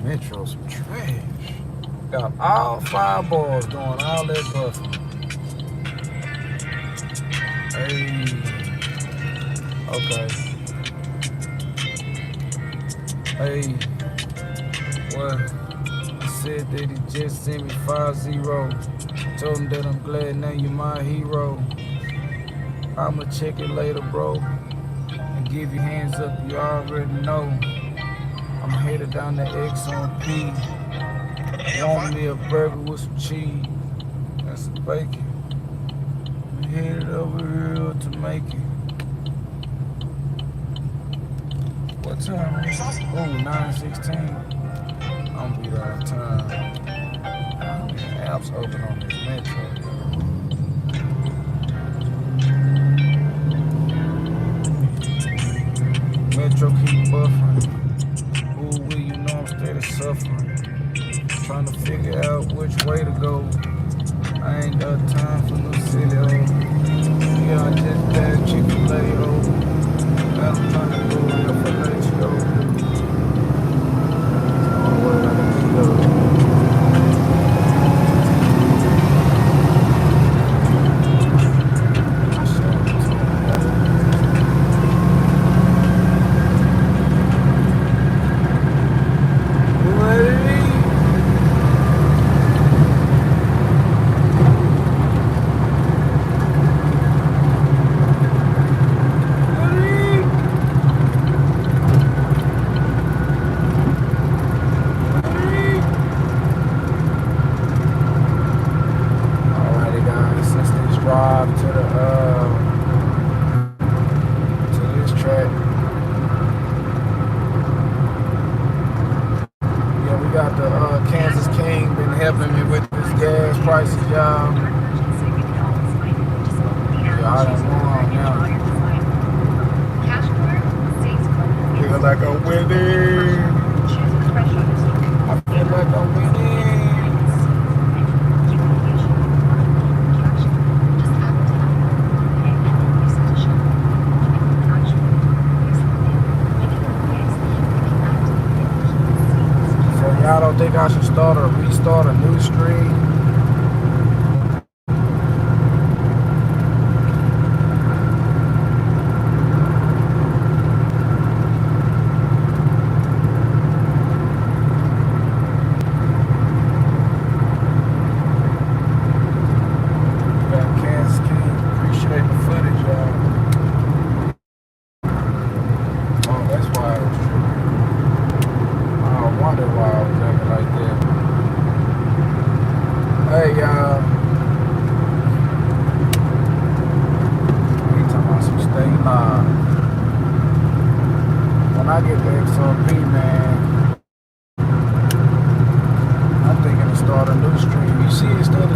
Metro some trash. Got all 5 bars doing all that buffing. Hey. Okay. Hey. What? He said that he just sent me 5-0. Told him that I'm glad now you my hero. I'ma check it later, bro. And give you hands up, you already know. I'm headed down the X on P. Want me a burger with some cheese and some bacon. I'm headed over here to make it. What time is it? Oh, 9:16. I'm gonna be there on time. The app's open on this Metro. Metro keep buffering. Ooh, will you know I'm steady suffering. Trying to figure out which way to go. I ain't got time for no silly old. Yeah, I just passed Chick-fil-A, oh. I'm trying to go if I let you go. Oh, where I let you go. Prices, y'all. Yeah, I don't know now. Feel like I'm winning. I feel like I'm winning. So y'all don't think I should restart a new stream?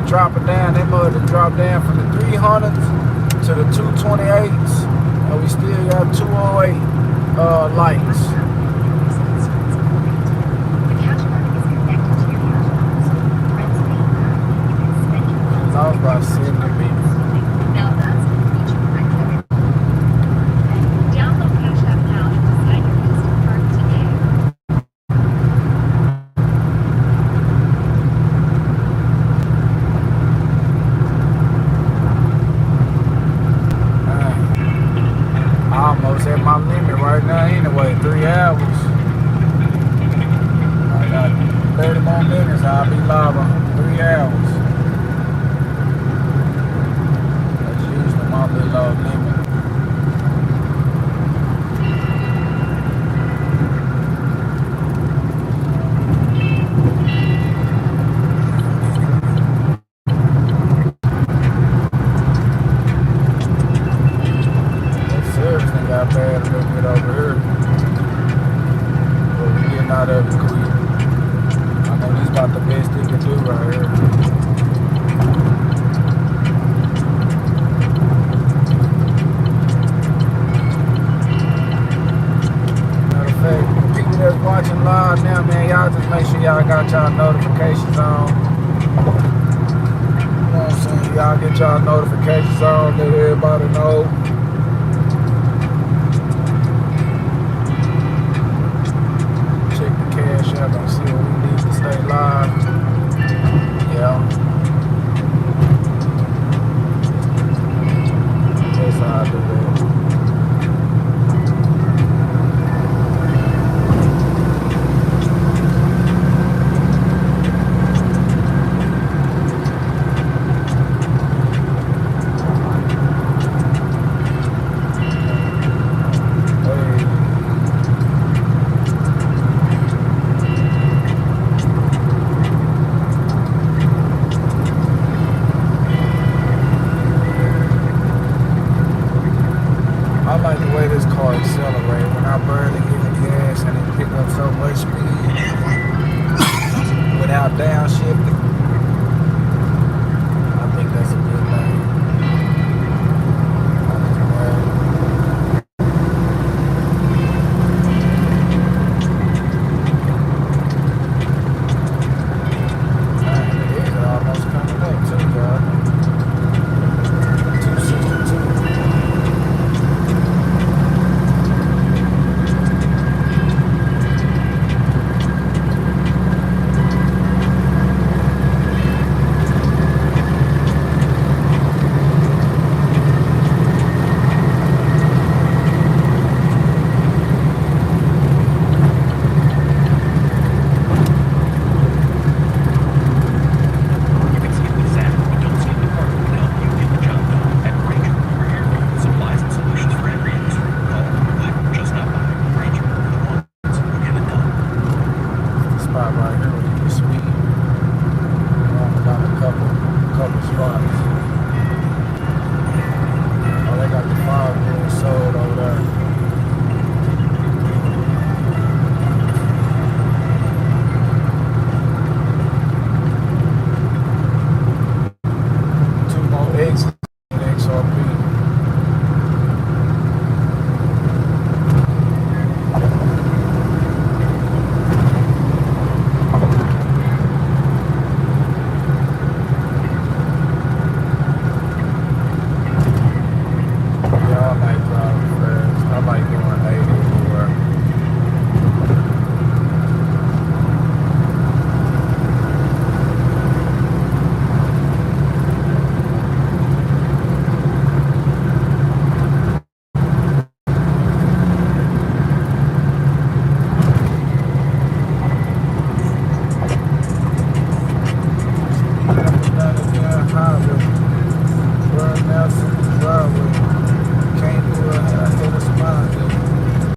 Dropping down, that mud has dropped down from the 300s to the 228s, and we still got 208 lights. I was about 70 meters. At my limit right now anyway, 3 hours. I got 30 more minutes, I'll be live on 3 hours. That's usually my little limit. Bad a little bit over here, but we getting out of it quick. I know this is about the best they can do right here. Matter of fact, people that's watching live now, man, y'all just make sure y'all got y'all notifications on. You know what I'm saying? Y'all get y'all notifications on, let everybody know. I see way this car accelerates. When I barely get the gas and it pick up so much speed without downshifting, I think that's a